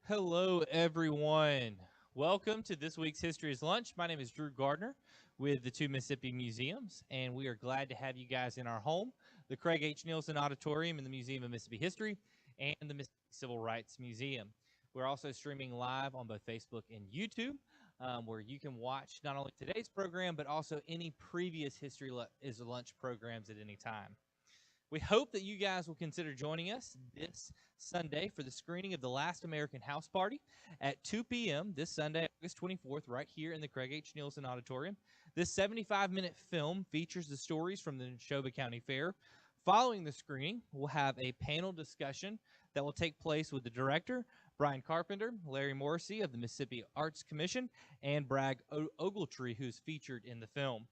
Hello, everyone. Welcome to this week's History is Lunch. My name is Drew Gardner with the two Mississippi Museums, and we are glad to have you guys in our home, the Craig H. Neilsen Auditorium in the Museum of Mississippi History and the Mississippi Civil Rights Museum. We're also streaming live on both Facebook and YouTube, where you can watch not only today's program, but also any previous History is Lunch programs at any time. We hope that you guys will consider joining us this Sunday for the screening of The Last American House Party at 2 p.m. this Sunday, August 24th, right here in the Craig H. Neilsen Auditorium. This 75-minute film features the stories from the Neshoba County Fair. Following the screening, we'll have a panel discussion that will take place with the director, Brian Carpenter, Larry Morrissey of the Mississippi Arts Commission, and Bragg Ogletree, who's featured in the film.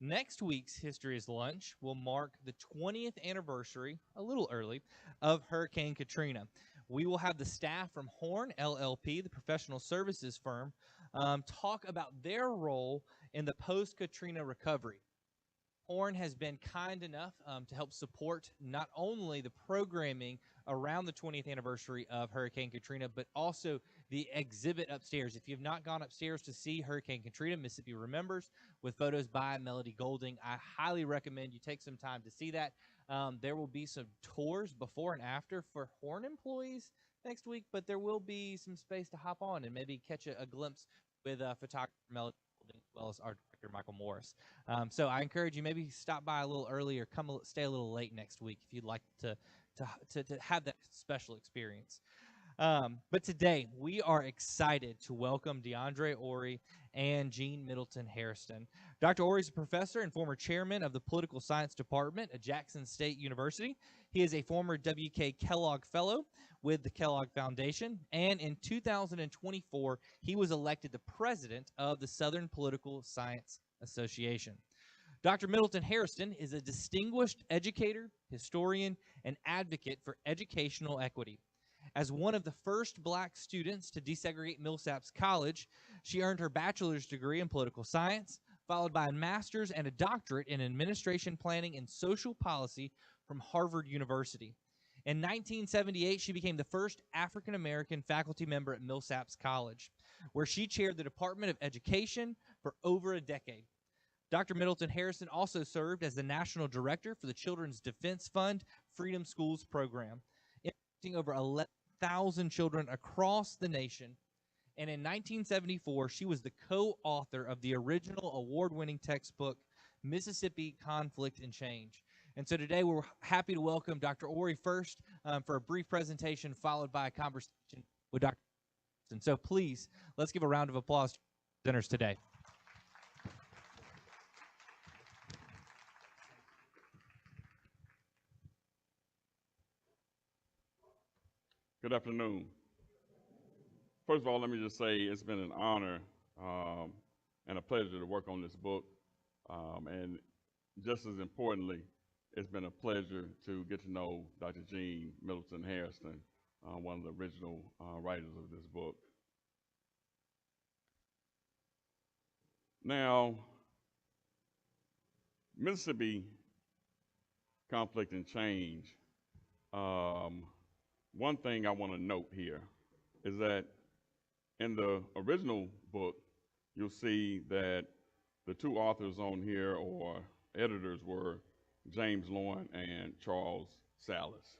Next week's History is Lunch will mark the 20th anniversary, a little early, of Hurricane Katrina. We will have the staff from Horn LLP, the professional services firm, talk about their role in the post-Katrina recovery. Horn has been kind enough to help support not only the programming around the 20th anniversary of Hurricane Katrina, but also the exhibit upstairs. If you have not gone upstairs to see Hurricane Katrina, Mississippi Remembers, with photos by Melody Golding, I highly recommend you take some time to see that. There will be some tours before and after for Horn employees next week, but there will be some space to hop on and maybe catch a glimpse with photographer Melody Golding, as well as our director, Michael Morris. So I encourage you maybe stop by a little early or stay a little late next week if you'd like to have that special experience. But today we are excited to welcome D'Andra Orey and Jeanne Middleton Hairston. Dr. Orey is a professor and former chairman of the Political Science Department at Jackson State University. He is a former W.K. Kellogg Fellow with the Kellogg Foundation, and in 2024 he was elected the president of the Southern Political Science Association. Dr. Middleton Hairston is a distinguished educator, historian, and advocate for educational equity. As one of the first black students to desegregate Millsaps College, she earned her bachelor's degree in political science, followed by a master's and a doctorate in administration planning and social policy from Harvard University. In 1978, she became the first African-American faculty member at Millsaps College, where she chaired the Department of Education for over a decade. Dr. Middleton Hairston also served as the National Director for the Children's Defense Fund Freedom Schools Program, impacting over 11,000 children across the nation. And in 1974, she was the co-author of the original award-winning textbook, Mississippi Conflict and Change. And so today we're happy to welcome Dr. Orey first for a brief presentation, followed by a conversation with Dr. Hairston. So please, let's give a round of applause to our presenters today. Good afternoon. First of all, let me just say it's been an honor and a pleasure to work on this book. And just as importantly, it's been a pleasure to get to know Dr. Jeanne Middleton Hairston, one of the original writers of this book. Now, Mississippi Conflict and Change, one thing I want to note here is that in the original book, you'll see that the two authors on here, or editors, were James Loewen and Charles Salas.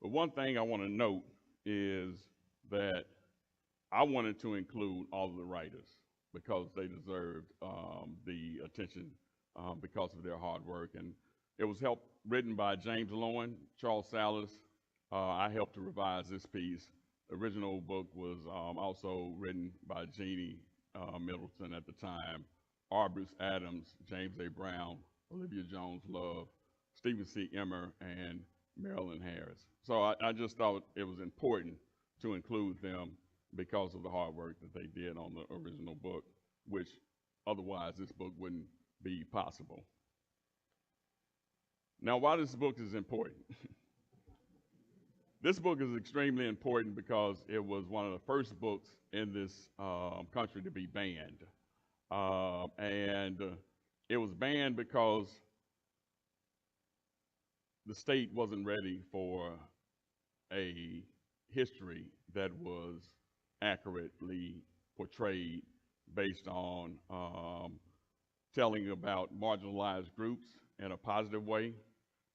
But one thing I want to note is that I wanted to include all of the writers because they deserved the attention because of their hard work. And it was written by James Loewen, Charles Salas. I helped to revise this piece. The original book was also written by Jeanne Middleton at the time, R. Bruce Adams, James A. Brown, Olivia Jones Love, Stephen C. Emmer, and Marilyn Harris. So I just thought it was important to include them because of the hard work that they did on the original book, which otherwise this book wouldn't be possible. Now, why this book is important? This book is extremely important because it was one of the first books in this country to be banned. And it was banned because the state wasn't ready for a history that was accurately portrayed based on telling about marginalized groups in a positive way,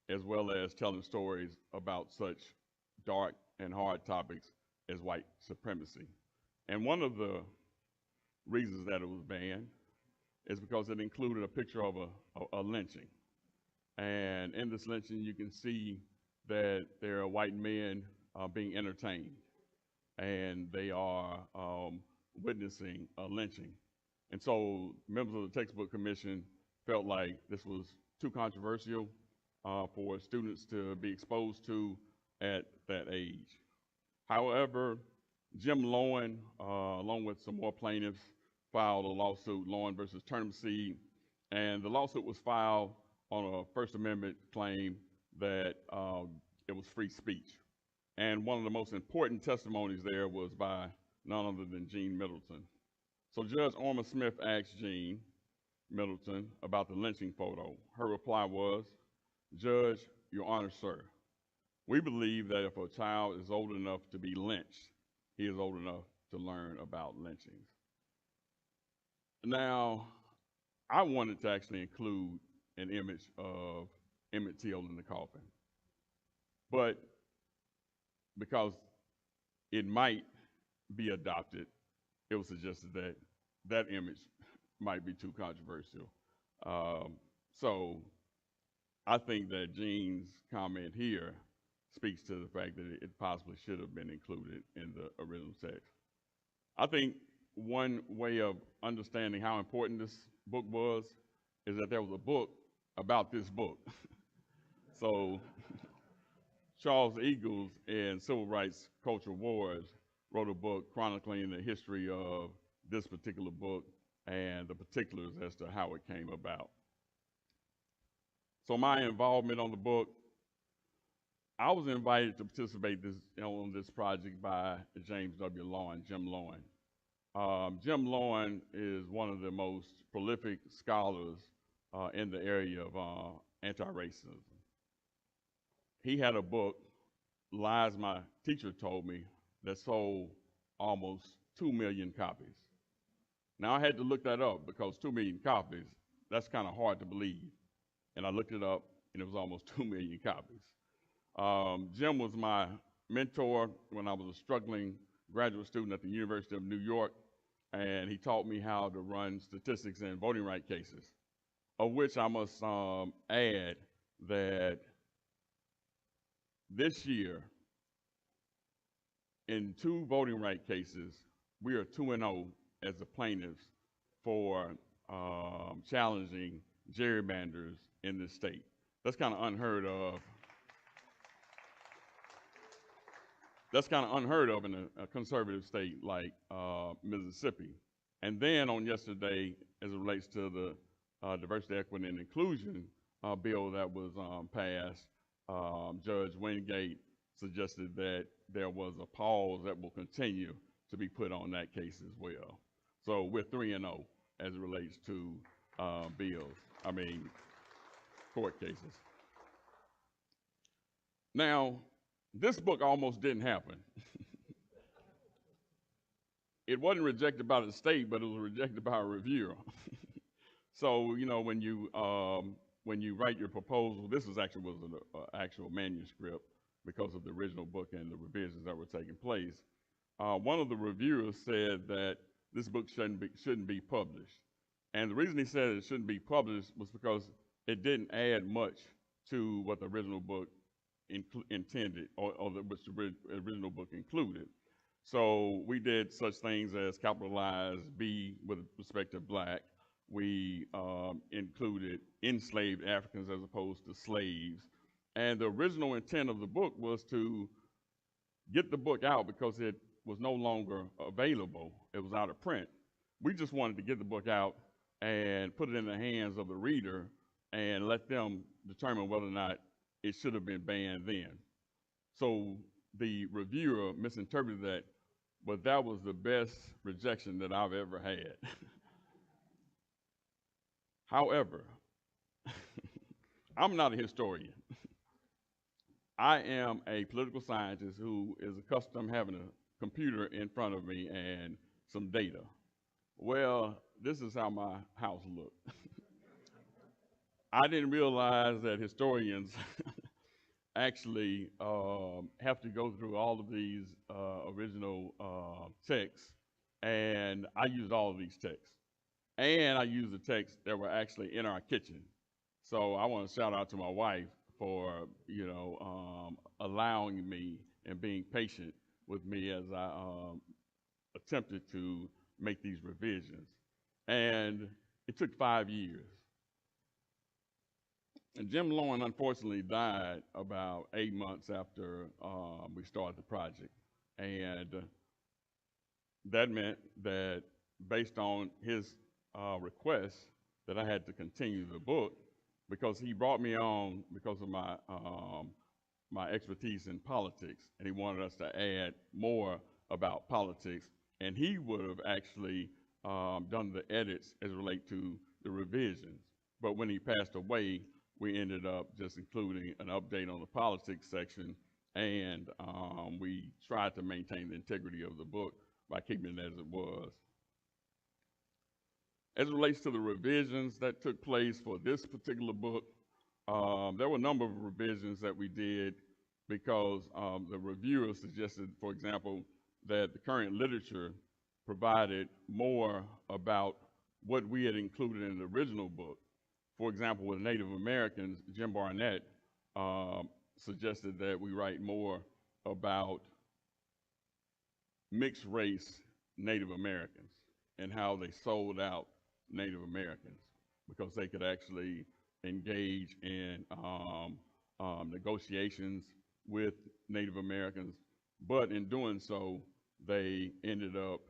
as well as telling stories about such dark and hard topics as white supremacy. And one of the reasons that it was banned is because it included a picture of a lynching. And in this lynching, you can see that there are white men being entertained, and they are witnessing a lynching. And so members of the textbook commission felt like this was too controversial for students to be exposed to at that age. However, Jim Lowen, along with some more plaintiffs, filed a lawsuit, Lowen versus Turnip Seed, and the lawsuit was filed on a First Amendment claim that it was free speech. And one of the most important testimonies there was by none other than Jeanne Middleton. So Judge Orma Smith asked Jeanne Middleton about the lynching photo. Her reply was, "Judge, Your Honor, sir, we believe that if a child is old enough to be lynched, he is old enough to learn about lynchings." Now, I wanted to actually include an image of Emmett Till in the coffin, but because it might be adopted, it was suggested that that image might be too controversial. So I think that Jean's comment here speaks to the fact that it possibly should have been included in the original text. I think one way of understanding how important this book was is that there was a book about this book. So Charles Eagles in Civil Rights Culture Wars wrote a book chronicling the history of this particular book and the particulars as to how it came about. So my involvement on the book, I was invited to participate on this project by James W. Lowen, Jim Lowen. Jim Lowen is one of the most prolific scholars in the area of anti-racism. He had a book, Lies My Teacher Told Me, that sold almost 2 million copies. Now I had to look that up because 2 million copies, that's kind of hard to believe. And I looked it up and it was almost 2 million copies. Jim was my mentor when I was a struggling graduate student at the University of New York, and he taught me how to run statistics in voting rights cases, of which I must add that this year, in 2 voting rights cases, we are 2-0 as the plaintiffs for challenging gerrymanders in this state. That's kind of unheard of. That's kind of unheard of in a conservative state like Mississippi. And then on yesterday, as it relates to the diversity, equity, and inclusion bill that was passed, Judge Wingate suggested that there was a pause that will continue to be put on that case as well. So we're 3-0 as it relates to court cases. Now, this book almost didn't happen. It wasn't rejected by the state, but it was rejected by a reviewer. So, you know, when you write your proposal, this was an actual manuscript because of the original book and the revisions that were taking place. One of the reviewers said that this book shouldn't be published. And the reason he said it shouldn't be published was because it didn't add much to what the original book intended, or which the original book included. So we did such things as capitalize B with respect to black. We included enslaved Africans as opposed to slaves. And the original intent of the book was to get the book out because it was no longer available. It was out of print. We just wanted to get the book out and put it in the hands of the reader and let them determine whether or not it should have been banned then. So the reviewer misinterpreted that, but that was the best rejection that I've ever had. However, I'm not a historian. I am a political scientist who is accustomed to having a computer in front of me and some data. Well, this is how my house looked. I didn't realize that historians actually have to go through all of these original texts, and I used all of these texts. And I used the texts that were actually in our kitchen. So I want to shout out to my wife for, allowing me and being patient with me as I attempted to make these revisions. And it took 5 years. And Jim Lowen unfortunately died about 8 months after we started the project. And that meant that based on his request that I had to continue the book because he brought me on because of my expertise in politics, and he wanted us to add more about politics, and he would have actually done the edits as relate to the revisions. But when he passed away, we ended up just including an update on the politics section, and we tried to maintain the integrity of the book by keeping it as it was. As it relates to the revisions that took place for this particular book, there were a number of revisions that we did because the reviewer suggested, for example, that the current literature provided more about what we had included in the original book. For example, with Native Americans, Jim Barnett suggested that we write more about mixed race Native Americans and how they sold out Native Americans because they could actually engage in negotiations with Native Americans, but in doing so, they ended up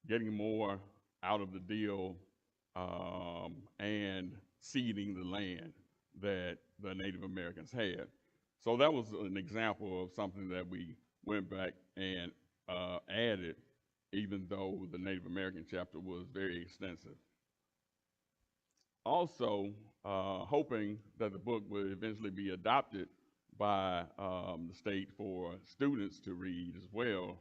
getting more out of the deal and ceding the land that the Native Americans had. So that was an example of something that we went back and added, even though the Native American chapter was very extensive. Also, hoping that the book would eventually be adopted by the state for students to read as well,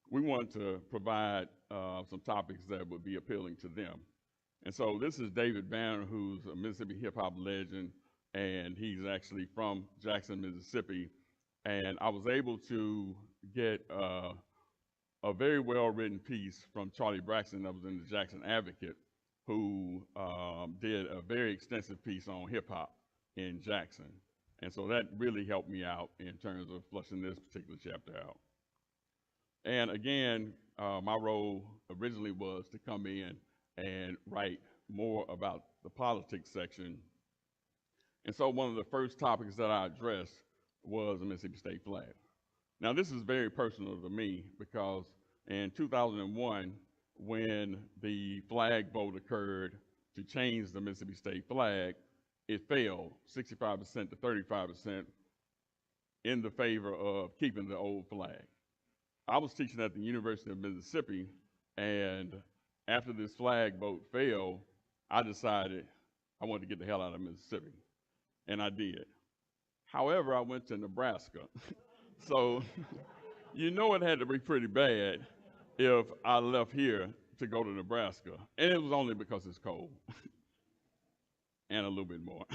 we wanted to provide some topics that would be appealing to them. And so this is David Banner, who's a Mississippi hip hop legend, and he's actually from Jackson, Mississippi. And I was able to get a very well-written piece from Charlie Braxton that was in the Jackson Advocate, who did a very extensive piece on hip hop in Jackson. And so that really helped me out in terms of fleshing this particular chapter out. And again, my role originally was to come in and write more about the politics section. And so one of the first topics that I addressed was the Mississippi state flag. Now this is very personal to me because in 2001, when the flag vote occurred to change the Mississippi state flag, it fell 65% to 35% in the favor of keeping the old flag. I was teaching at the University of Mississippi, and after this flag vote failed, I decided I wanted to get the hell out of Mississippi, and I did. However, I went to Nebraska. So you know it had to be pretty bad if I left here to go to Nebraska. And it was only because it's cold and a little bit more.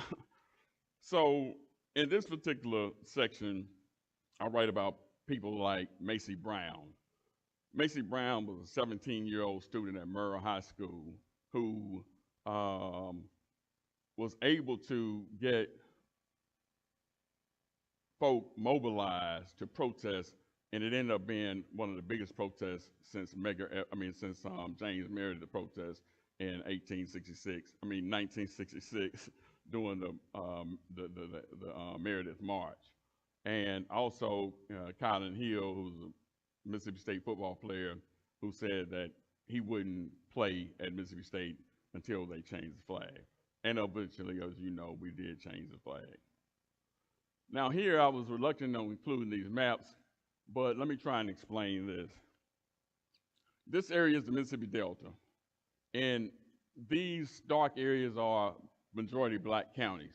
So in this particular section, I write about people like Macy Brown. Macy Brown was a 17-year-old student at Murrah High School who was able to get folk mobilized to protest, and it ended up being one of the biggest protests since James married the protest in 1966 during the Meredith March. And also Colin Hill, who's a Mississippi State football player, who said that he wouldn't play at Mississippi State until they changed the flag. And eventually, as you know, we did change the flag. Now here I was reluctant on including these maps, but let me try and explain this. This area is the Mississippi Delta, and these dark areas are majority black counties.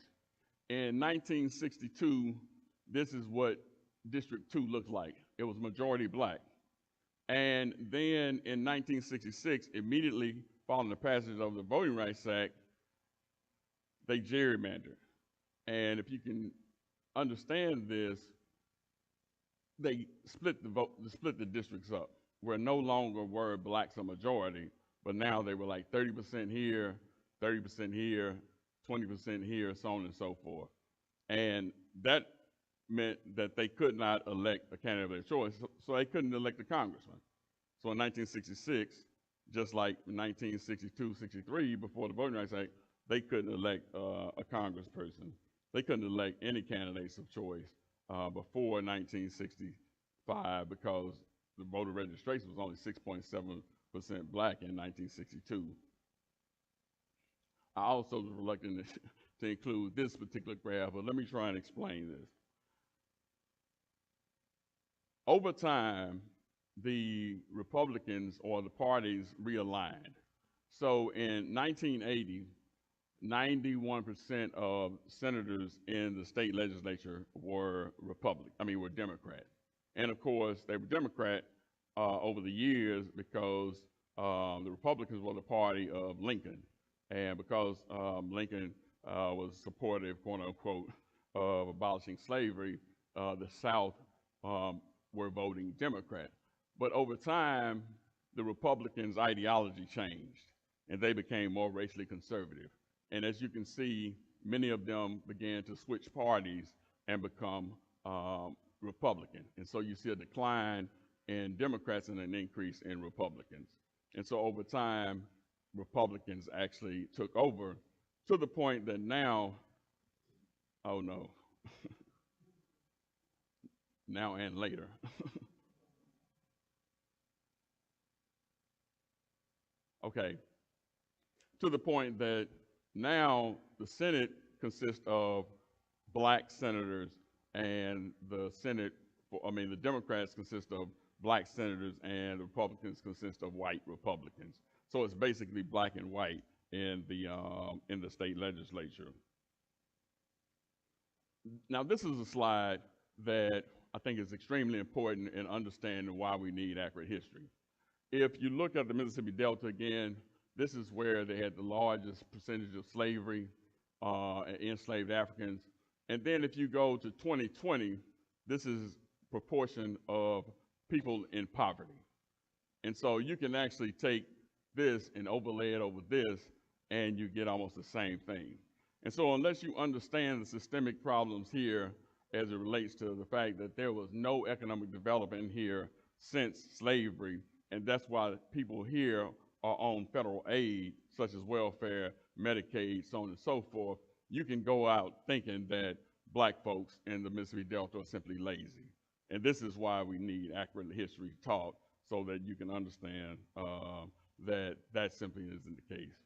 In 1962, this is what District 2 looked like. It was majority black. And then in 1966, immediately following the passage of the Voting Rights Act, they gerrymandered. And if you can understand this, they split the districts up, where no longer were blacks a majority, but now they were like 30% here, 30% here, 20% here, so on and so forth. And that meant that they could not elect a candidate of their choice, so they couldn't elect a congressman. So in 1966, just like 1962, 63, before the Voting Rights Act, they couldn't elect a congressperson. They couldn't elect any candidates of choice before 1965 because the voter registration was only 6.7% black in 1962. I also was reluctant to include this particular graph, but let me try and explain this. Over time, the Republicans or the parties realigned. So in 1980, 91% of senators in the state legislature were Democrat. And of course, they were Democrat over the years because the Republicans were the party of Lincoln. And because Lincoln was supportive, quote unquote, of abolishing slavery, the South were voting Democrat. But over time, the Republicans' ideology changed and they became more racially conservative. And as you can see, many of them began to switch parties and become Republican. And so you see a decline in Democrats and an increase in Republicans. And so over time, Republicans actually took over to the point that now, oh no, now and later. Okay, to the point that now the Senate consists of black senators and the Democrats consist of black senators and the Republicans consist of white Republicans. So it's basically black and white in the state legislature. Now this is a slide that I think is extremely important in understanding why we need accurate history. If you look at the Mississippi Delta again, this is where they had the largest percentage of slavery and enslaved Africans. And then if you go to 2020, this is proportion of people in poverty. And so you can actually take this and overlay it over this, and you get almost the same thing. And so unless you understand the systemic problems here as it relates to the fact that there was no economic development here since slavery, and that's why people here are on federal aid, such as welfare, Medicaid, so on and so forth, you can go out thinking that black folks in the Mississippi Delta are simply lazy. And this is why we need accurate history taught so that you can understand that that simply isn't the case.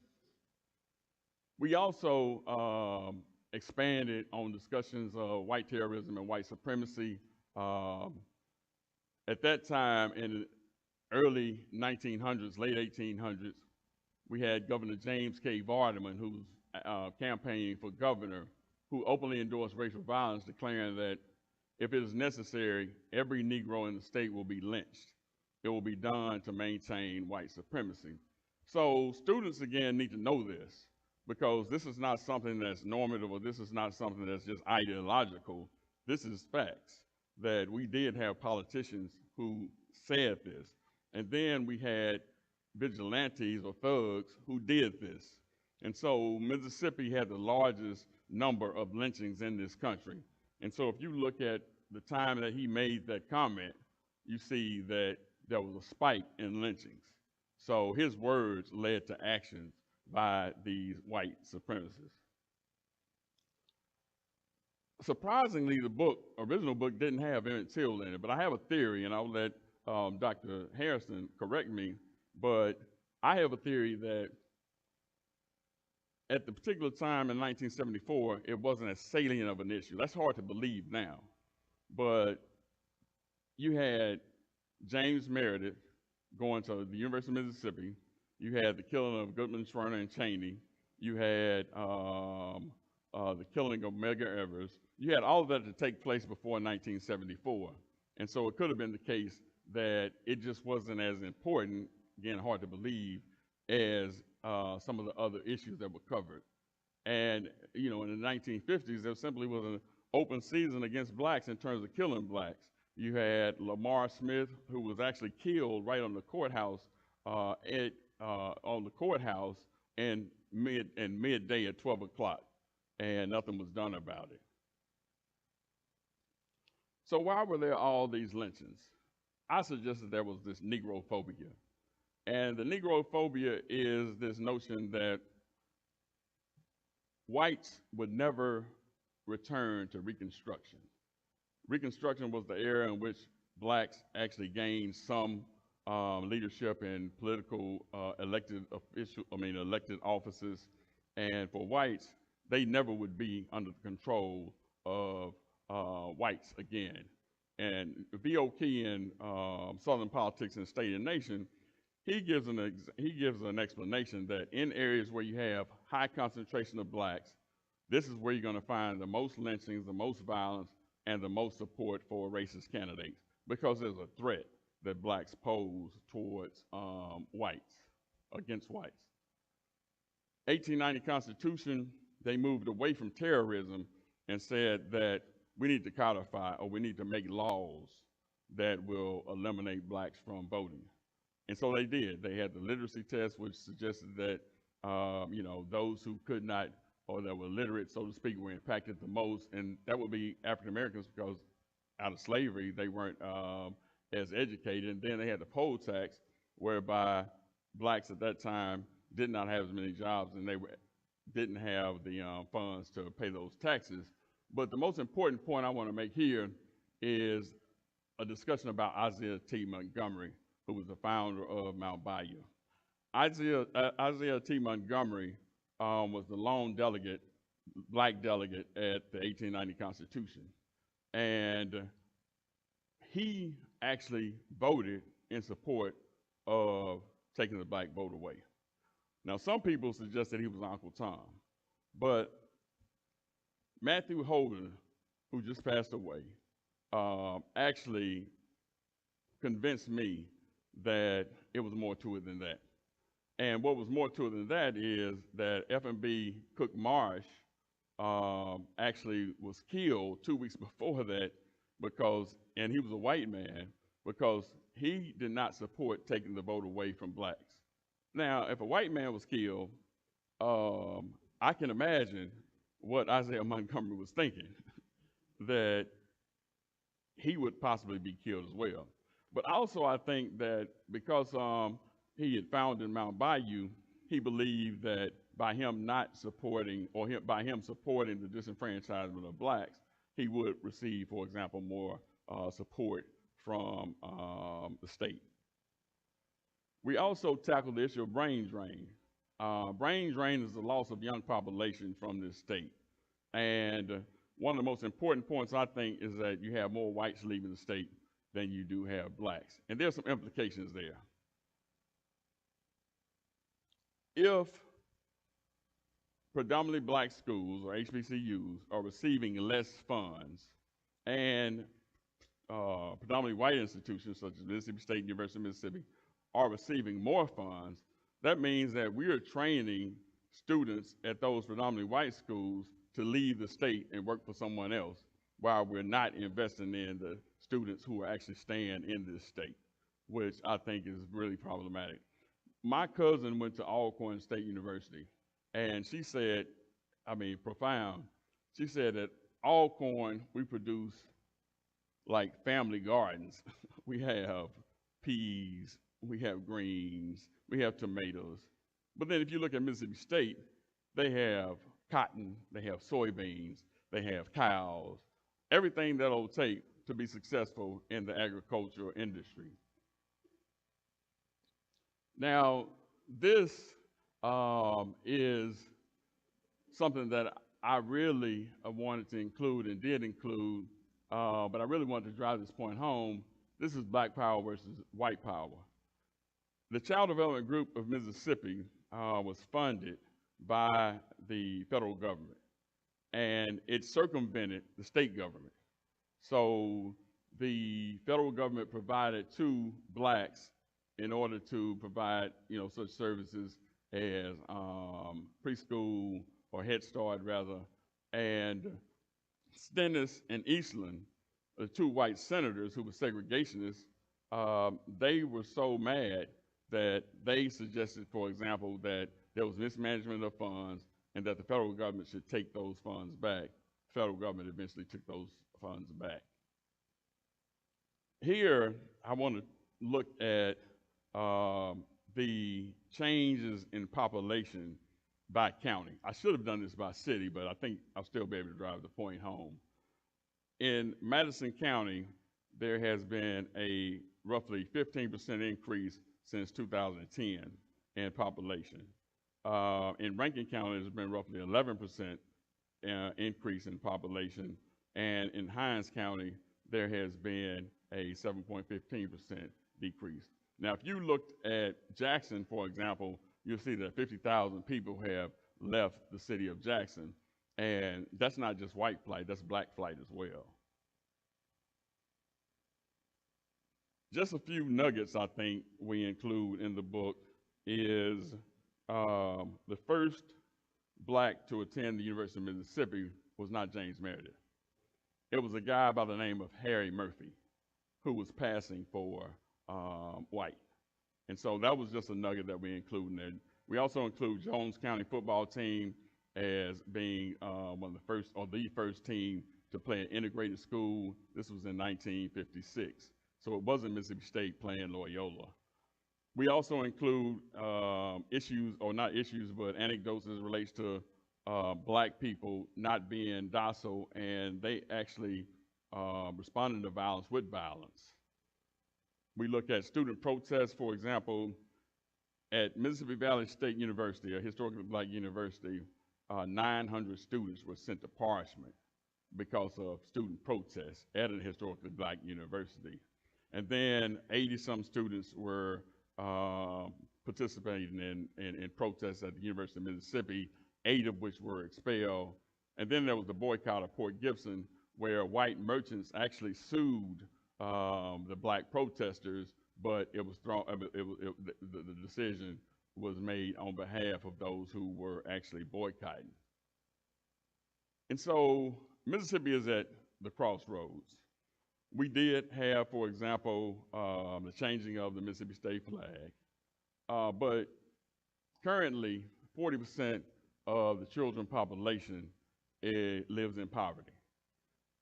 We also expanded on discussions of white terrorism and white supremacy. At that time, in the early 1900s, late 1800s, we had Governor James K. Vardaman, who's campaigning for governor, who openly endorsed racial violence, declaring that if it is necessary, every Negro in the state will be lynched. It will be done to maintain white supremacy. So students, again, need to know this, because this is not something that's normative, or this is not something that's just ideological. This is facts, that we did have politicians who said this. And then we had vigilantes or thugs who did this. And so Mississippi had the largest number of lynchings in this country. And so if you look at the time that he made that comment, you see that there was a spike in lynchings. So his words led to actions by these white supremacists. Surprisingly, the original book didn't have Emmett Till in it, but I have a theory, and I'll let Dr. Hairston correct me, but I have a theory that at the particular time in 1974, it wasn't as salient of an issue. That's hard to believe now. But you had James Meredith going to the University of Mississippi. You had the killing of Goodman, Schwerner, and Cheney. You had the killing of Medgar Evers. You had all of that to take place before 1974. And so it could have been the case that it just wasn't as important, again, hard to believe, as some of the other issues that were covered. And, you know, in the 1950s, there simply was an open season against blacks in terms of killing blacks. You had Lamar Smith, who was actually killed right on the courthouse, on the courthouse in midday at 12 o'clock, and nothing was done about it. So why were there all these lynchings? I suggested there was this Negrophobia. And the Negrophobia is this notion that whites would never return to Reconstruction. Reconstruction was the era in which blacks actually gained some leadership in political elected offices, and for whites, they never would be under the control of whites again. And V.O. Key in Southern Politics and State and Nation, he gives an explanation that in areas where you have high concentration of blacks, this is where you're going to find the most lynchings, the most violence, and the most support for racist candidates, because there's a threat that blacks pose towards whites, against whites. 1890 Constitution, they moved away from terrorism and said that we need to codify, or we need to make laws that will eliminate blacks from voting. And so they did. They had the literacy test, which suggested that you know, those who could not, or that were literate, so to speak, were impacted the most, and that would be African Americans, because out of slavery they weren't as educated. And then they had the poll tax, whereby blacks at that time did not have as many jobs, and they didn't have the funds to pay those taxes. But the most important point I want to make here is a discussion about Isaiah T. Montgomery, who was the founder of Mount Bayou. Isaiah T. Montgomery was the lone delegate, black delegate at the 1890 Constitution. And he actually voted in support of taking the black vote away. Now, some people suggest that he was Uncle Tom, but Matthew Holden, who just passed away, actually convinced me that it was more to it than that. And what was more to it than that is that F.M.B. Cook Marsh actually was killed 2 weeks before that and he was a white man, because he did not support taking the vote away from blacks. Now, if a white man was killed, I can imagine what Isaiah Montgomery was thinking, that he would possibly be killed as well. But also I think that because he had founded Mount Bayou, he believed that by him not supporting, or by him supporting the disenfranchisement of blacks, he would receive, for example, more support from the state. We also tackled the issue of brain drain. Brain drain is the loss of young population from this state. And one of the most important points, I think, is that you have more whites leaving the state than you do have blacks. And there's some implications there. If predominantly black schools, or HBCUs, are receiving less funds, and predominantly white institutions such as Mississippi State, University of Mississippi, are receiving more funds, that means that we are training students at those predominantly white schools to leave the state and work for someone else, while we're not investing in the students who are actually staying in this state, which I think is really problematic. My cousin went to Alcorn State University, and she said, I mean, profound, she said that Alcorn, we produce like family gardens. We have peas, we have greens, we have tomatoes. But then if you look at Mississippi State, they have cotton, they have soybeans, they have cows, everything that'll take to be successful in the agricultural industry. Now, this is something that I really wanted to include and did include, but I really wanted to drive this point home. This is black power versus white power. The Child Development Group of Mississippi was funded by the federal government. and it circumvented the state government. So the federal government provided to blacks in order to provide, such services as preschool or Head Start rather, and Stennis and Eastland, the two white senators who were segregationists, they were so mad that they suggested, for example, that there was mismanagement of funds and that the federal government should take those funds back. The federal government eventually took those funds back. Here, I want to look at the changes in population by county. I should have done this by city, but I think I'll still be able to drive the point home. In Madison County, there has been a roughly 15% increase since 2010 in population. In Rankin County, there's been roughly 11% increase in population, and in Hinds County, there has been a 7.15% decrease. Now, if you looked at Jackson, for example, you'll see that 50,000 people have left the city of Jackson, and that's not just white flight, that's black flight as well. Just a few nuggets I think we include in the book is the first black to attend the University of Mississippi was not James Meredith. It was a guy by the name of Harry Murphy who was passing for white. And so that was just a nugget that we include in there. We also include Jones County football team as being one of the first, or the first team to play an integrated school. This was in 1956. So it wasn't Mississippi State playing Loyola. We also include issues, or not issues, but anecdotes as it relates to black people not being docile, and they actually responded to violence with violence. We look at student protests, for example, at Mississippi Valley State University, a historically black university, 900 students were sent to punishment because of student protests at a historically black university. And then 80-some students were participating in protests at the University of Mississippi, 8 of which were expelled. And then there was the boycott of Port Gibson, where white merchants actually sued the black protesters, but it was the decision was made on behalf of those who were actually boycotting. And so Mississippi is at the crossroads. We did have, for example, the changing of the Mississippi state flag, but currently 40% of the children population lives in poverty.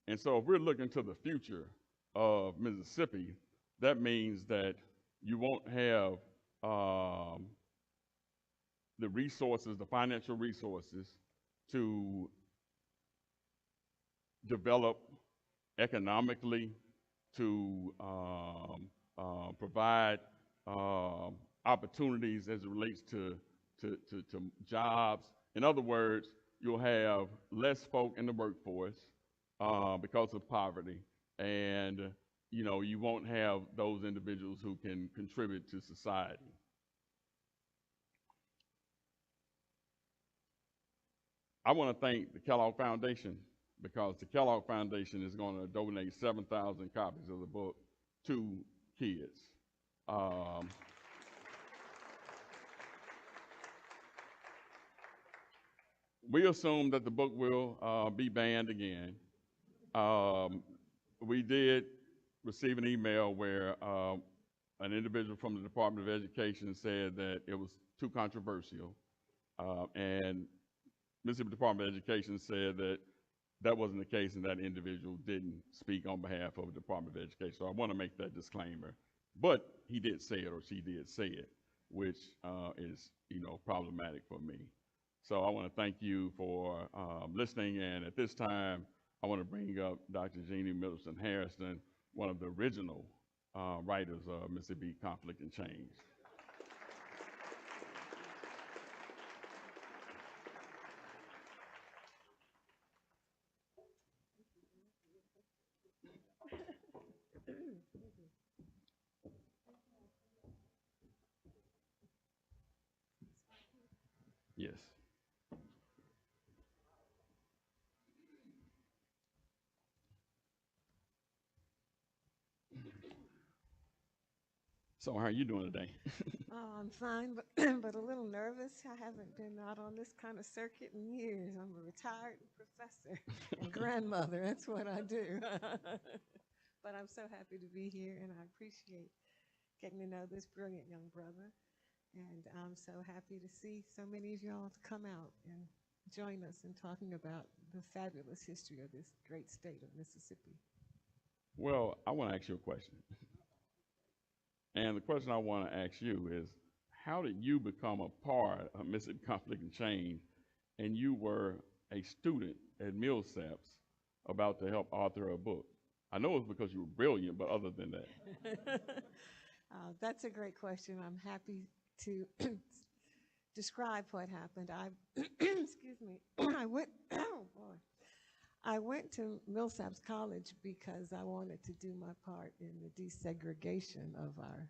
And so if we're looking to the future of Mississippi, that means that you won't have the resources, the financial resources to develop economically, to provide opportunities as it relates to jobs. In other words, you'll have less folk in the workforce because of poverty, and you won't have those individuals who can contribute to society. I want to thank the Kellogg Foundation, because the Kellogg Foundation is going to donate 7,000 copies of the book to kids. We assume that the book will be banned again. We did receive an email where an individual from the Department of Education said that it was too controversial, and Mississippi Department of Education said that that wasn't the case, and that individual didn't speak on behalf of the Department of Education. So I want to make that disclaimer. But he did say it, or she did say it, which is problematic for me. So I want to thank you for listening, and at this time, I want to bring up Dr. Jeanne Middleton Hairston, one of the original writers of Mississippi Conflict and Change. Yes. So how are you doing today? Oh, I'm fine, but but a little nervous. I haven't been out on this kind of circuit in years. I'm a retired professor and grandmother. That's what I do. But I'm so happy to be here, and I appreciate getting to know this brilliant young brother. And I'm so happy to see so many of y'all to come out and join us in talking about the fabulous history of this great state of Mississippi. Well, I want to ask you a question. And the question I want to ask you is, how did you become a part of Mississippi Conflict and Change, and you were a student at Millsaps about to help author a book? I know it's because you were brilliant, but other than that. That's a great question. I'm happy to describe what happened. I, excuse me, I went, oh boy. I went to Millsaps College because I wanted to do my part in the desegregation of our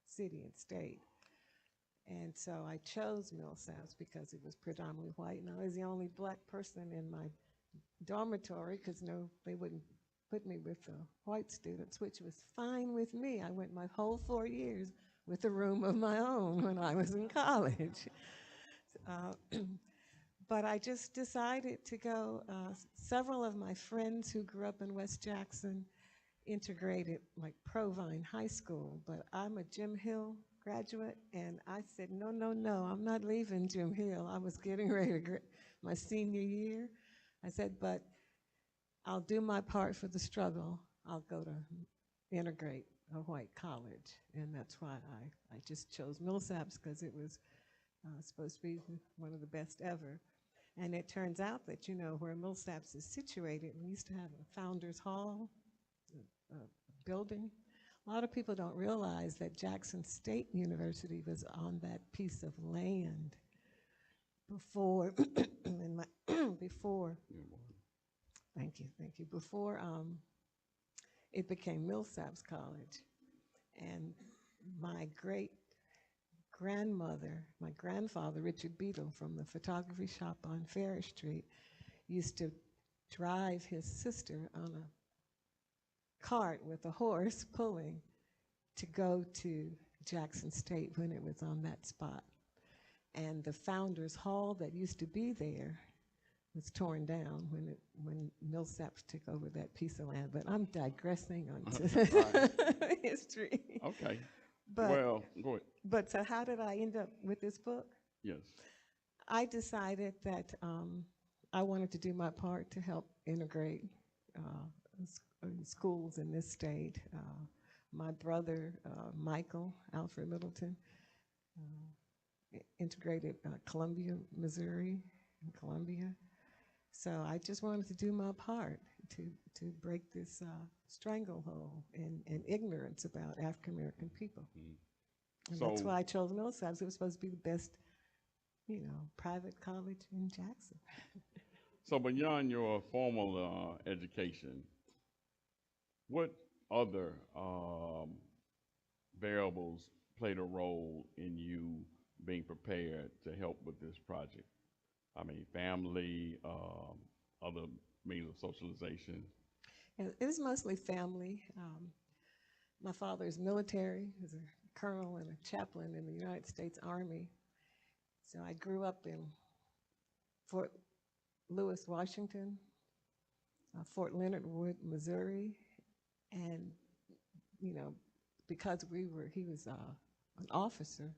city and state. And so I chose Millsaps because it was predominantly white, and I was the only black person in my dormitory because they wouldn't put me with the white students, which was fine with me. I went my whole 4 years with a room of my own when I was in college. But I just decided to go. Several of my friends who grew up in West Jackson integrated like Provine High School, but I'm a Jim Hill graduate, and I said, no, no, no, I'm not leaving Jim Hill. I was getting ready to my senior year. I said, but I'll do my part for the struggle. I'll go to integrate a white college, and that's why I just chose Millsaps because it was supposed to be one of the best ever. And it turns out that, where Millsaps is situated, we used to have a Founders Hall building. A lot of people don't realize that Jackson State University was on that piece of land before, before, thank you, before it became Millsaps College. And my my grandfather, Richard Beadle, from the photography shop on Farish Street, used to drive his sister on a cart with a horse pulling to go to Jackson State when it was on that spot. And the Founders Hall that used to be there was torn down when Millsaps took over that piece of land. But I'm digressing onto history. Okay. But, well, go ahead. But so how did I end up with this book? Yes. I decided that I wanted to do my part to help integrate schools in this state. My brother, Michael Alfred Middleton, integrated Columbia, Missouri, and Columbia. So I just wanted to do my part to break this stranglehold and ignorance about African American people. And that's why I chose Millsaps. It was supposed to be the best, private college in Jackson. So beyond your formal education, what other variables played a role in you being prepared to help with this project? I mean, family, other means of socialization. It was mostly family. My father is military. He was a colonel and a chaplain in the United States Army. So I grew up in Fort Lewis, Washington, Fort Leonard Wood, Missouri, and because he was an officer,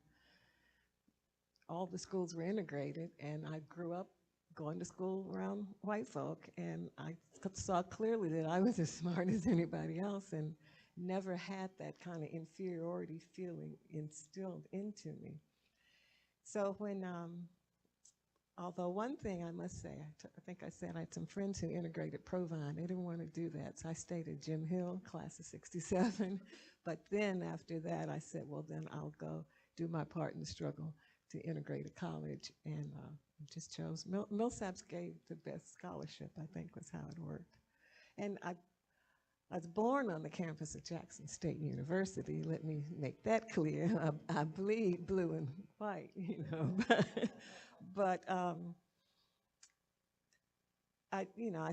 all the schools were integrated, and I grew up going to school around white folk, and I saw clearly that I was as smart as anybody else and never had that kind of inferiority feeling instilled into me. So when, although one thing I must say, I think I said I had some friends who integrated Provine. They didn't want to do that, so I stayed at Jim Hill, class of '67. But then after that, I said, well, then I'll go do my part in the struggle to integrate a college, and just chose Millsaps gave the best scholarship, I think was how it worked. And I was born on the campus of Jackson State University. Let me make that clear. I bleed blue and white, but I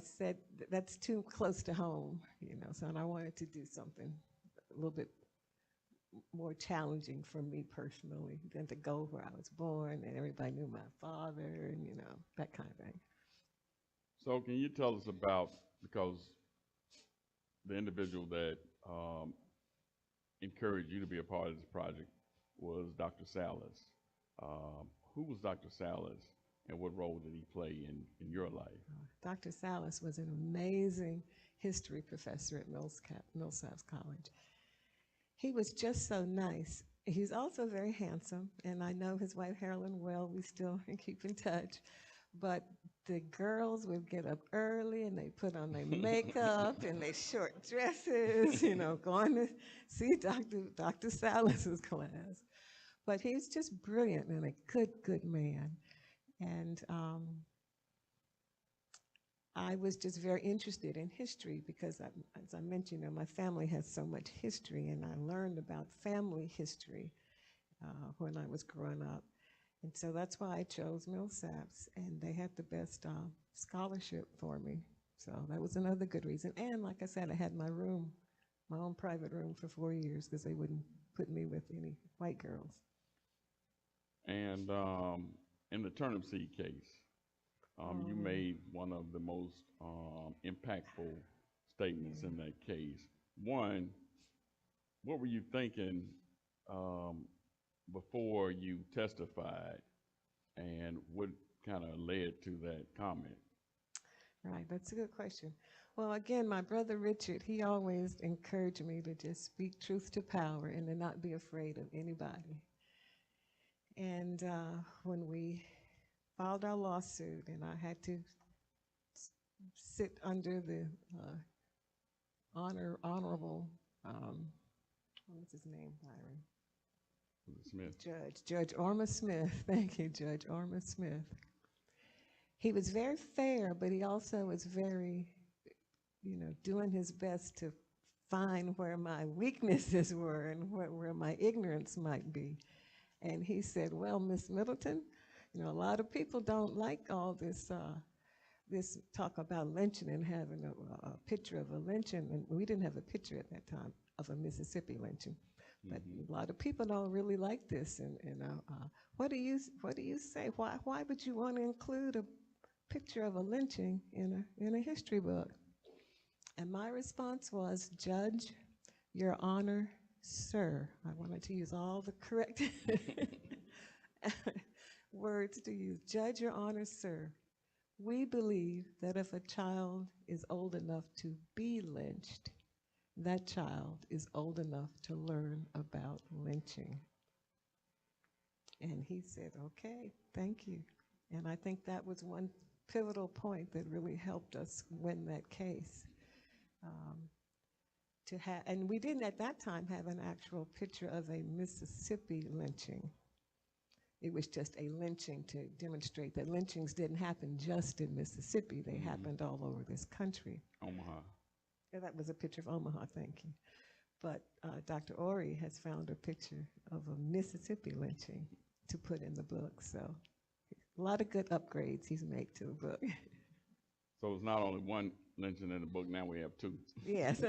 said that's too close to home, so and I wanted to do something a little bit more challenging for me personally than to go where I was born and everybody knew my father and, you know, that kind of thing. So can you tell us about, because the individual that encouraged you to be a part of this project was Dr. Salas. Who was Dr. Salas, and what role did he play in your life? Dr. Salas was an amazing history professor at Millsaps College. He was just so nice. He's also very handsome, and I know his wife Carolyn well. We still keep in touch. But the girls would get up early and they put on their makeup and their short dresses, you know, going to see Dr. Salas's class. But he was just brilliant and a good man. And I was just very interested in history because, as I mentioned, you know, my family has so much history, and I learned about family history when I was growing up. And so that's why I chose Millsaps, and they had the best scholarship for me. So that was another good reason. And like I said, I had my room, my own private room for 4 years because they wouldn't put me with any white girls. And in the turnip seed case, you made one of the most impactful statements in that case. One, what were you thinking before you testified, and what kind of led to that comment? Right, that's a good question. Well, again, my brother Richard, he always encouraged me to just speak truth to power and to not be afraid of anybody. And when we filed our lawsuit, and I had to sit under the honorable, what was his name, Byron? Smith. Judge Orma Smith. Thank you, Judge Orma Smith. He was very fair, but he also was very, you know, doing his best to find where my weaknesses were and where my ignorance might be. And he said, well, Miss Middleton, you know, a lot of people don't like all this this talk about lynching and having a picture of a lynching, and we didn't have a picture at that time of a Mississippi lynching. But a lot of people don't really like this, and what do you say? Why would you want to include a picture of a lynching in a history book? And my response was, Judge, Your Honor, sir. I wanted to use all the correct words to use. Judge, Your Honor, sir. We believe that if a child is old enough to be lynched, that child is old enough to learn about lynching. And he said, okay, thank you. And I think that was one pivotal point that really helped us win that case. And we didn't at that time have an actual picture of a Mississippi lynching. It was just a lynching to demonstrate that lynchings didn't happen just in Mississippi. They happened all over this country. Omaha. Yeah, that was a picture of Omaha, thank you. But Dr. Orey has found a picture of a Mississippi lynching to put in the book. So a lot of good upgrades he's made to the book. So it's not only one lynching in the book, now we have two. Yes.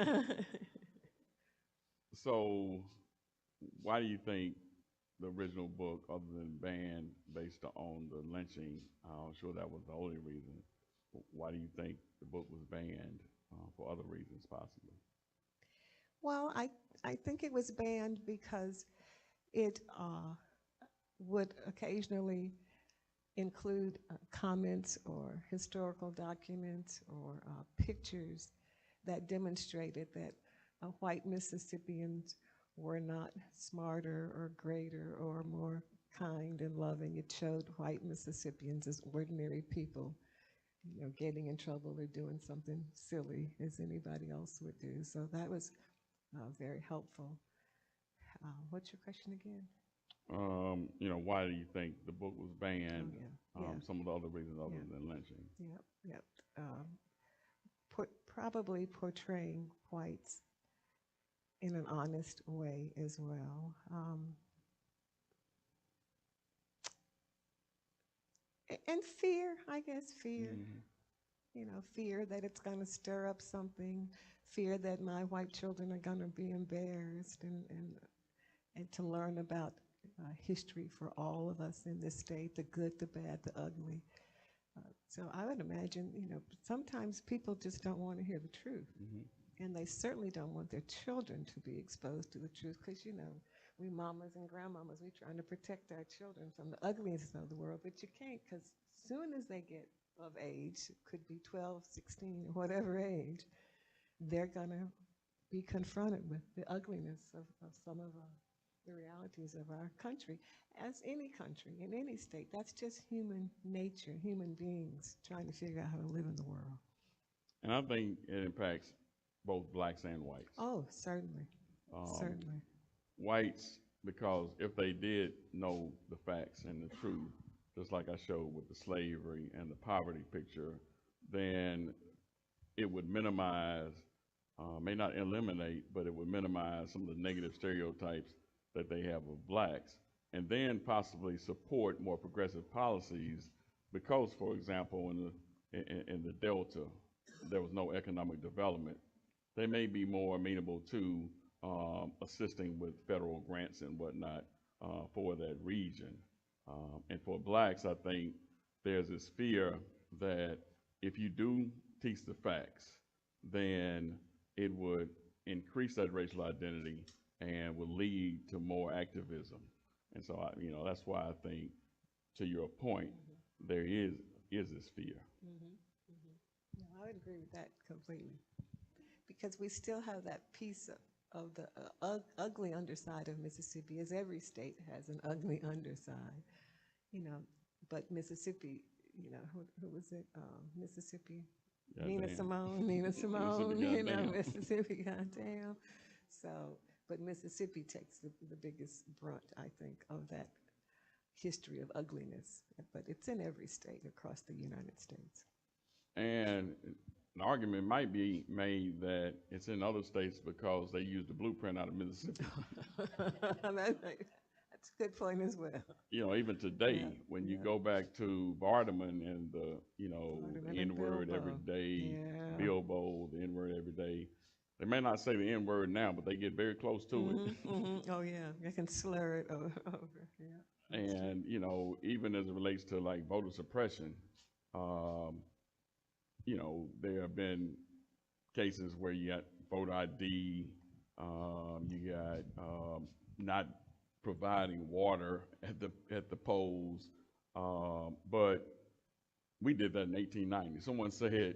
So why do you think the original book, other than banned based on the lynching, I'm sure that was the only reason, why do you think the book was banned for other reasons possibly? Well, I think it was banned because it would occasionally include comments or historical documents or pictures that demonstrated that white Mississippians were not smarter or greater or more kind and loving. It showed white Mississippians as ordinary people, you know, getting in trouble or doing something silly as anybody else would do. So that was very helpful. What's your question again? You know, why do you think the book was banned? Oh, yeah. Some of the other reasons other than lynching. Yep. Probably portraying whites in an honest way as well. And fear, I guess, fear. You know, fear that it's going to stir up something, fear that my white children are going to be embarrassed, and and to learn about history for all of us in this state, the good, the bad, the ugly. So I would imagine, sometimes people just don't want to hear the truth. And they certainly don't want their children to be exposed to the truth because, we mamas and grandmamas, we're trying to protect our children from the ugliness of the world, but you can't because as soon as they get of age, it could be 12, 16, whatever age, they're going to be confronted with the ugliness of some of the realities of our country. As any country, in any state, that's just human nature, human beings trying to figure out how to live in the world. And I think it impacts both blacks and whites. Oh, certainly, certainly. Whites, because if they did know the facts and the truth, just like I showed with the slavery and the poverty picture, then it would minimize, may not eliminate, but it would minimize some of the negative stereotypes that they have of blacks, and then possibly support more progressive policies because, for example, in the Delta, there was no economic development. They may be more amenable to assisting with federal grants and whatnot for that region. And for blacks, I think there's this fear that if you do teach the facts, then it would increase that racial identity and will lead to more activism. And so, that's why I think, to your point, there is this fear. No, I would agree with that completely. Because we still have that piece of the ugly underside of Mississippi, as every state has an ugly underside, but Mississippi, who was it? Mississippi, Nina Simone, Mississippi, goddamn. So, but Mississippi takes the biggest brunt, I think, of that history of ugliness. But it's in every state across the United States. And an argument might be made that it's in other states because they use the blueprint out of Mississippi. That's a good point as well. Even today, when you go back to Vardaman and the N-word every day, Bilbo, the N-word every day, they may not say the N-word now, but they get very close to it. Oh yeah, they can slur it over. Yeah. And even as it relates to like voter suppression, there have been cases where you got voter ID, you got not providing water at the polls, but we did that in 1890. Someone said,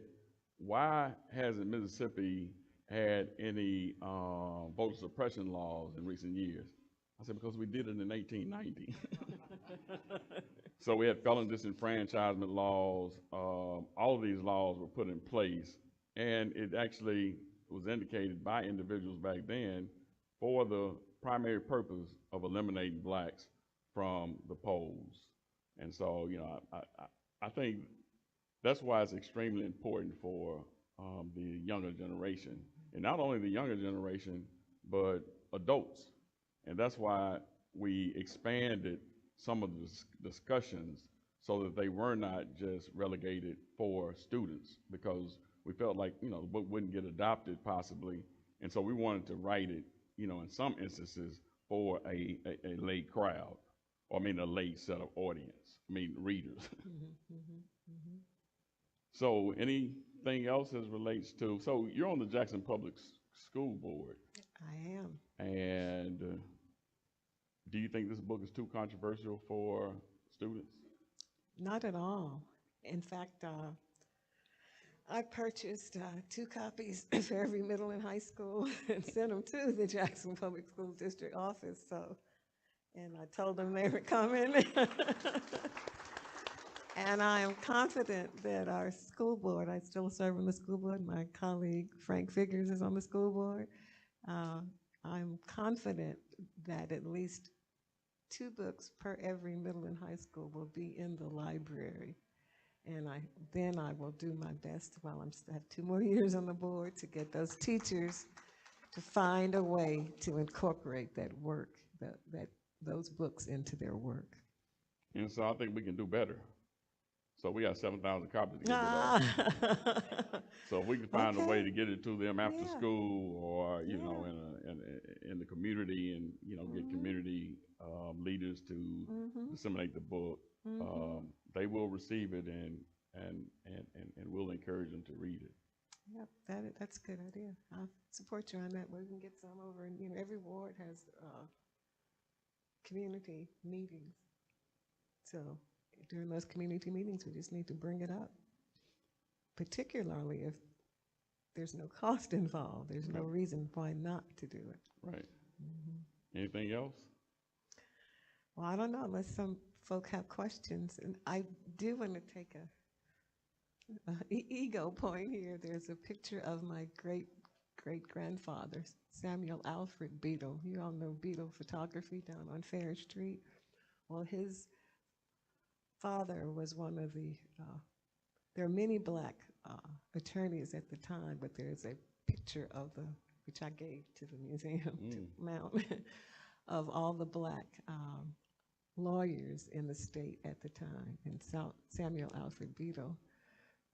why hasn't Mississippi had any voter suppression laws in recent years? I said, because we did it in 1890. So we had felon disenfranchisement laws. All of these laws were put in place, and it actually was indicated by individuals back then for the primary purpose of eliminating blacks from the polls. And so, I think that's why it's extremely important for the younger generation, and not only the younger generation, but adults. And that's why we expanded some of the discussions so that they were not just relegated for students, because we felt like, the book wouldn't get adopted possibly. And so we wanted to write it, in some instances for a lay crowd, or a lay set of audience, readers. So anything else as relates to, so you're on the Jackson Public School Board. I am. And do you think this book is too controversial for students? Not at all. In fact, I purchased 2 copies for every middle and high school and sent them to the Jackson Public School District office. And I told them they were coming. And I am confident that our school board, I still serve on the school board, my colleague Frank Figures is on the school board. I'm confident that at least 2 books per every middle and high school will be in the library. And then I will do my best while I have 2 more years on the board to get those teachers to find a way to incorporate that work, those books into their work. And so I think we can do better. So we got 7,000 copies to get rid of. Ah. So if we can find a way Okay. to get it to them after Yeah. school, or you know, Yeah. in the community, and you know, get community leaders to Mm-hmm. disseminate the book, Mm-hmm. they will receive it, and we'll encourage them to read it. Yep, that's a good idea. I'll support you on that. We can get some over, and every ward has community meetings. So during those community meetings, we just need to bring it up, particularly if there's no cost involved. There's no Right. reason why not to do it. Right. Mhm. Anything else? Well, I don't know unless some folk have questions, and I do want to take a ego point here. There's a picture of my great-grandfather, Samuel Alfred Beadle. You all know Beadle Photography down on Fair Street. Well, his father was one of there are many black attorneys at the time, but there's a picture of which I gave to the museum to mount, of all the black lawyers in the state at the time. And Samuel Alfred Beadle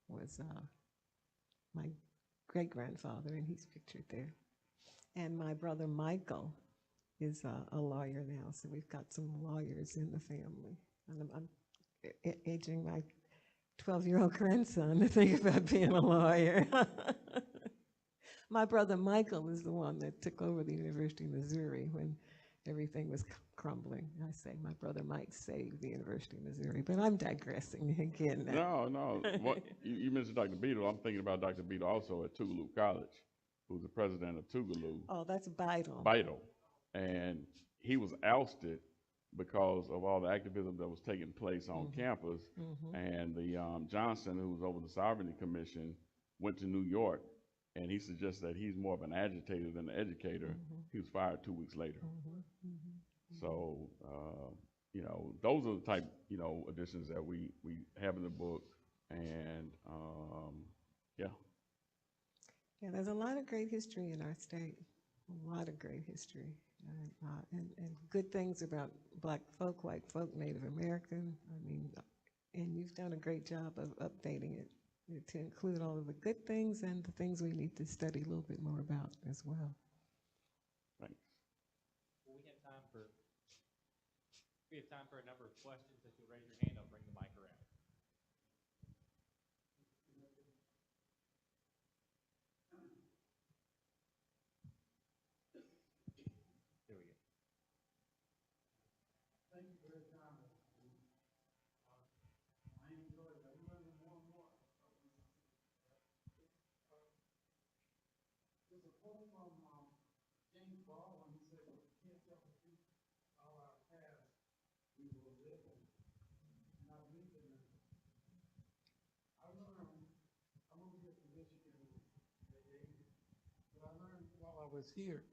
was my great-grandfather, and he's pictured there. And my brother Michael is a lawyer now, so we've got some lawyers in the family. And I'm aging my 12-year-old grandson to think about being a lawyer. My brother Michael is the one that took over the University of Missouri when everything was crumbling. I say my brother Mike saved the University of Missouri, but I'm digressing again now. No. What you mentioned Dr. Beadle. I'm thinking about Dr. Beadle also at Tougaloo College, who's the president of Tougaloo. Oh, that's vital. Vital. And he was ousted because of all the activism that was taking place on campus. And the Johnson, who was over the Sovereignty Commission, went to New York, and he suggests that he's more of an agitator than an educator. He was fired 2 weeks later. So, you know, those are the type, you know, additions that we have in the book. And yeah. Yeah, there's a lot of great history in our state, a lot of great history, and good things about black folk, white folk, Native American. I mean, and you've done a great job of updating it to include all of the good things and the things we need to study a little bit more about as well. Thanks. Well, we have time for a number of questions. If you'll raise your hand, I'll bring the mic around. There we go. Thank you for your time. I enjoyed it. I'm learning more and more. There's a quote from James Baldwin. He said, "If we can't tell the truth all our past, we will live in it." And I believe in that. I learned, I moved here from Michigan in the 80s, but I learned while I was here.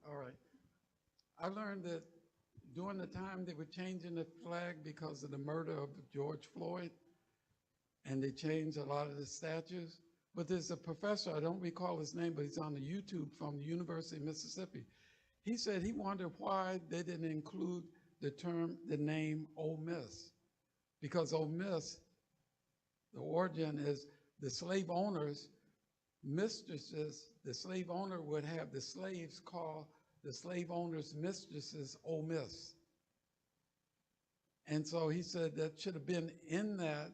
All right. I learned that during the time they were changing the flag because of the murder of George Floyd, and they changed a lot of the statues. But there's a professor, I don't recall his name, but he's on the YouTube from the University of Mississippi. He said he wondered why they didn't include the name Ole Miss. Because Ole Miss, the origin is the slave owners, mistresses, the slave owner would have the slaves call the slave owners' mistresses Ole Miss. And so he said that should have been in that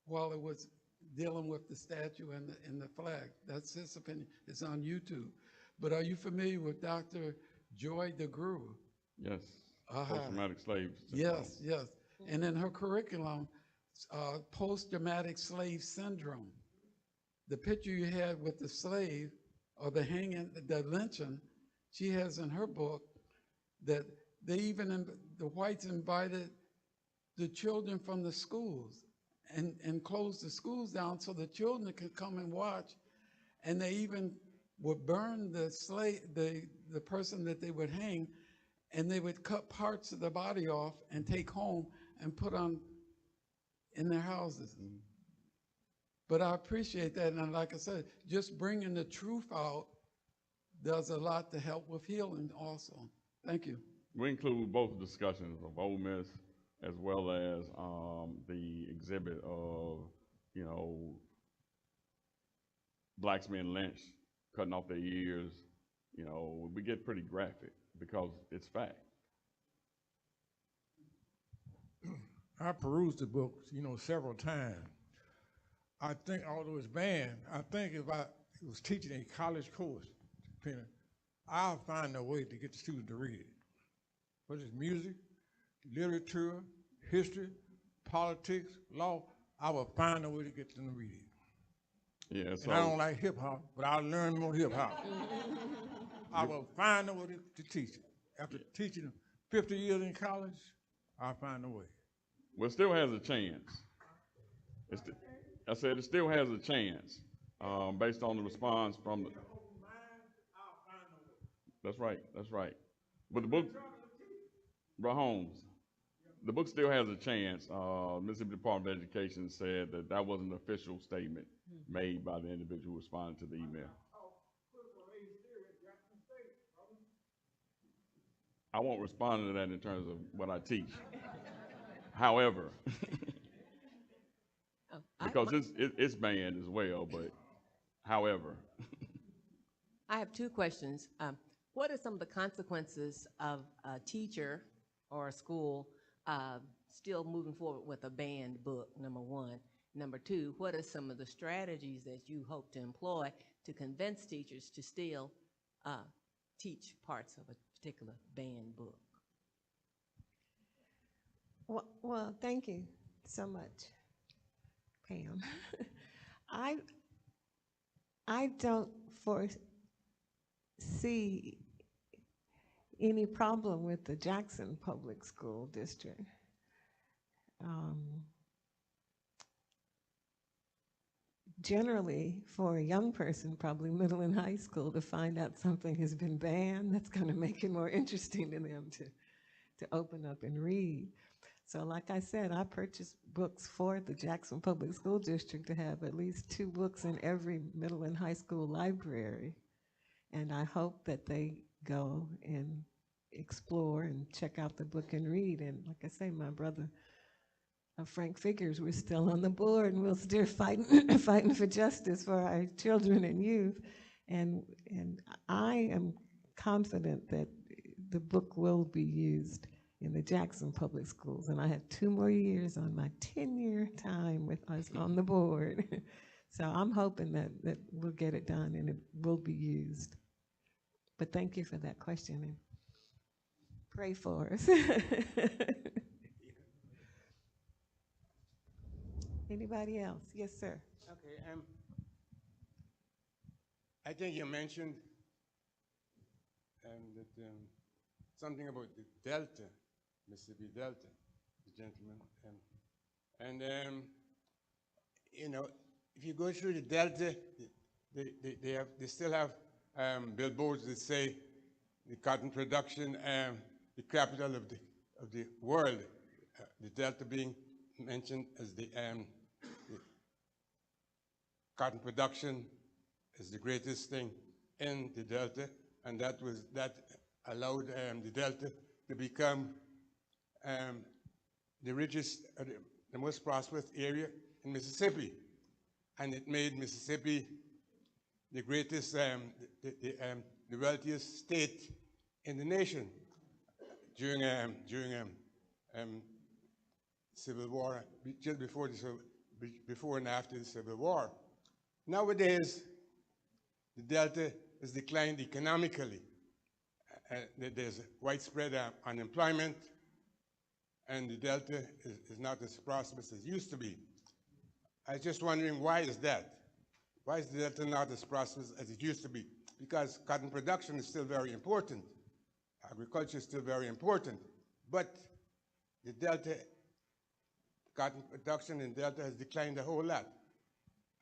while it was dealing with the statue and the flag. That's his opinion. It's on YouTube. But are you familiar with Dr. Joy DeGruy? Yes. Post-traumatic slave syndrome. Yes. And in her curriculum, post-traumatic slave syndrome. The picture you had with the slave or the hanging, the lynching, she has in her book that the whites invited the children from the schools and closed the schools down so the children could come and watch. And they even would burn the person that they would hang, and they would cut parts of the body off and take home and put on in their houses. But I appreciate that, and like I said, just bringing the truth out does a lot to help with healing also. Thank you. We include both discussions of Ole Miss as well as the exhibit of, you know, blacks being lynched, cutting off their ears. You know, we get pretty graphic because it's fact. I perused the book, you know, several times. I think, although it's banned, I think if I was teaching a college course, I'll find a way to get the students to read it. Whether it's music, literature, history, politics, law, I will find a way to get them to read it. Yeah, so And I don't like hip hop, but I'll learn more hip hop. I will find a way to teach it. After teaching 50 years in college, I'll find a way. well, it still has a chance. I said it still has a chance based on the response from the. That's right. That's right. But the book, Bro Holmes, the book still has a chance. Mississippi Department of Education said that that was an official statement made by the individual who responded to the email. I won't respond to that in terms of what I teach. However, because it's banned as well, but however. I have two questions. What are some of the consequences of a teacher or a school still moving forward with a banned book, number one? Number two, what are some of the strategies that you hope to employ to convince teachers to still teach parts of a particular banned book? Well, thank you so much, Pam. I don't foresee any problem with the Jackson Public School District. Generally, for a young person, probably middle and high school, to find out something has been banned, that's going to make it more interesting to them to open up and read. So like I said, I purchased books for the Jackson Public School District to have at least 2 books in every middle and high school library. And I hope that they go and explore and check out the book and read. And like I say, my brother, Frank Figures, we're still on the board and we're still fighting, fighting for justice for our children and youth. And I am confident that the book will be used in the Jackson Public Schools. And I have 2 more years on my 10-year time with us on the board. So I'm hoping that we'll get it done and it will be used. But thank you for that question and pray for us. Anybody else? Yes, sir. Okay. I think you mentioned that something about the Delta, Mississippi Delta, the gentleman, you know, if you go through the Delta, they still have billboards that say the cotton production, the capital of the world, the Delta being mentioned as the cotton production is the greatest thing in the Delta, and that allowed the Delta to become the richest, the most prosperous area in Mississippi, and it made Mississippi the greatest, the wealthiest state in the nation during Civil War, just before and after the Civil War. Nowadays, the Delta has declined economically. There's widespread unemployment, and the Delta is not as prosperous as it used to be. I was just wondering, why is that? Why is the Delta not as prosperous as it used to be? Because cotton production is still very important. Agriculture is still very important. But the Delta, cotton production in Delta has declined a whole lot.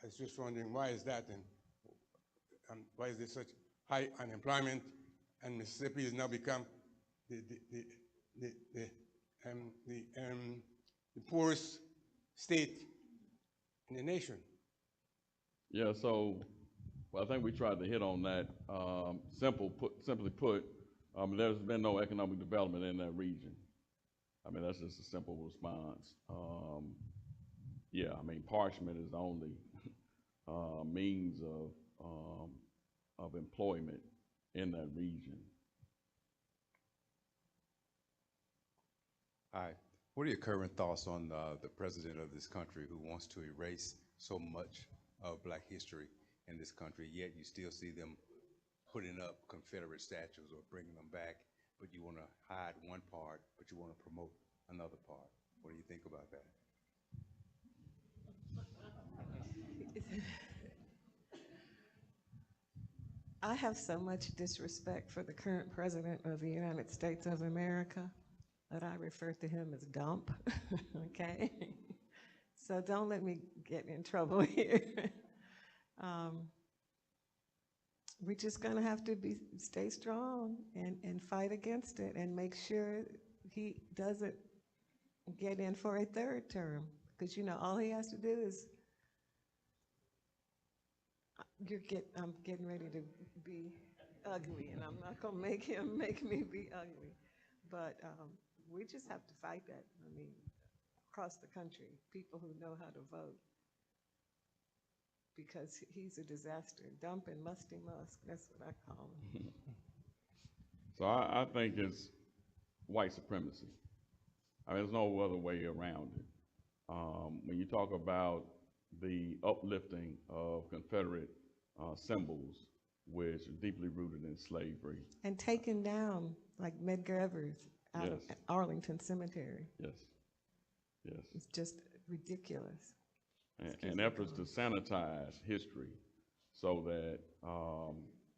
I was just wondering, why is that, and why is there such high unemployment, and Mississippi has now become the poorest state in the nation? Yeah, so well, I think we tried to hit on that. Simply put, There's been no economic development in that region. I mean, that's just a simple response. Yeah, I mean, parchment is the only means of employment in that region. Hi. What are your current thoughts on the president of this country who wants to erase so much of Black history in this country, yet you still see them putting up Confederate statues or bringing them back, but you want to hide one part, but you want to promote another part? What do you think about that? I have so much disrespect for the current president of the United States of America that I refer to him as Dump, okay? So don't let me get in trouble here. We're just gonna have to stay strong and fight against it and make sure he doesn't get in for a third term. Because you know, all he has to do is, I'm getting ready to be ugly, and I'm not gonna make him make me be ugly. But we just have to fight that. I mean, across the country, people who know how to vote. Because he's a disaster. Dump and Musty Musk, that's what I call him. So I think it's white supremacy. I mean, there's no other way around it. When you talk about the uplifting of Confederate symbols, which are deeply rooted in slavery. And taken down, like Medgar Evers out Yes. of Arlington Cemetery. Yes, yes. It's just ridiculous. And efforts to sanitize history so that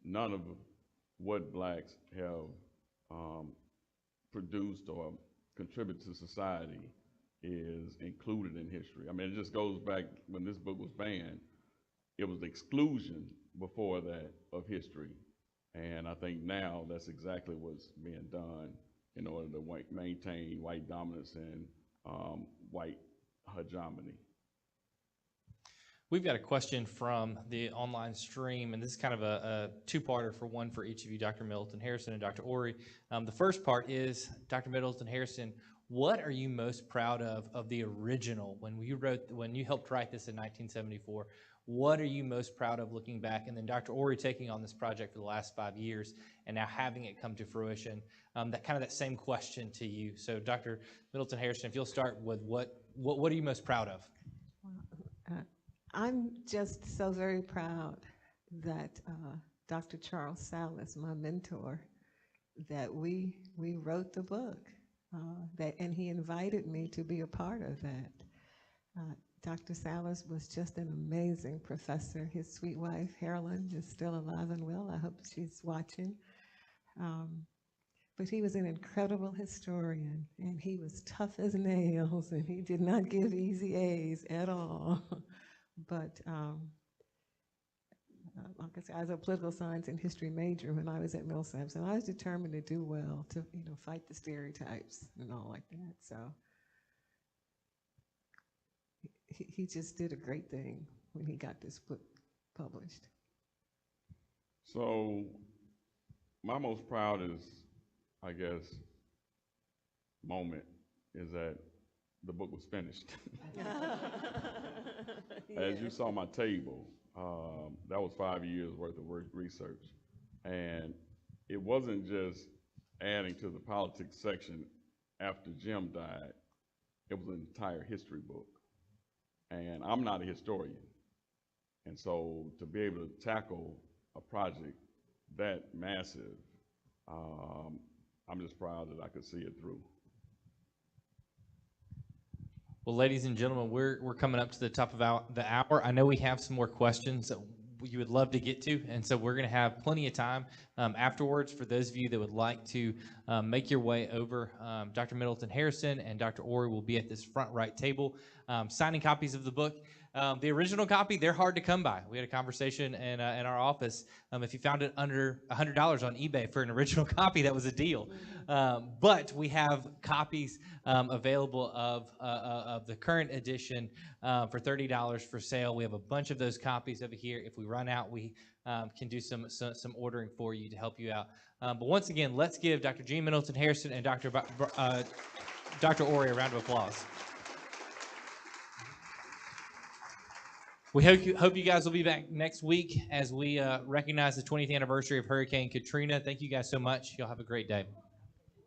none of what Blacks have produced or contributed to society is included in history. I mean, it just goes back when this book was banned, it was exclusion before that of history. And I think now that's exactly what's being done in order to maintain white dominance and white hegemony. We've got a question from the online stream, and this is kind of a two-parter for one for each of you, Dr. Middleton Hairston and Dr. Orey. The first part is, Dr. Middleton Hairston, what are you most proud of the original? When you helped write this in 1974, what are you most proud of looking back? And then Dr. Orey taking on this project for the last 5 years and now having it come to fruition, that same question to you. So Dr. Middleton Hairston, if you'll start with what are you most proud of? I'm just so very proud that Dr. Charles Salas, my mentor, that we wrote the book, and he invited me to be a part of that. Dr. Salas was just an amazing professor. His sweet wife, Carolyn, is still alive and well. I hope she's watching. But he was an incredible historian, and he was tough as nails, and he did not give easy A's at all. But like I said, I was a political science and history major when I was at Millsaps, and I was determined to do well, to fight the stereotypes and all like that. So he just did a great thing when he got this book published. So my most proudest, I guess, moment is that the book was finished. As you saw my table, that was 5 years worth of research. And it wasn't just adding to the politics section after Jim died, it was an entire history book. And I'm not a historian. And so to be able to tackle a project that massive, I'm just proud that I could see it through. Well, ladies and gentlemen, we're coming up to the top of the hour. I know we have some more questions that you would love to get to, and so we're going to have plenty of time afterwards for those of you that would like to make your way over. Dr. Middleton Hairston and Dr. Orey will be at this front right table signing copies of the book. The original copy, they're hard to come by. We had a conversation in our office. If you found it under $100 on eBay for an original copy, that was a deal. But we have copies available of the current edition for $30 for sale. We have a bunch of those copies over here. If we run out, we can do some ordering for you to help you out But once again, let's give Dr. Jeanne Middleton Hairston and Dr. Orey a round of applause. We hope you guys will be back next week as we recognize the 20th anniversary of Hurricane Katrina. Thank you guys so much. Y'all have a great day.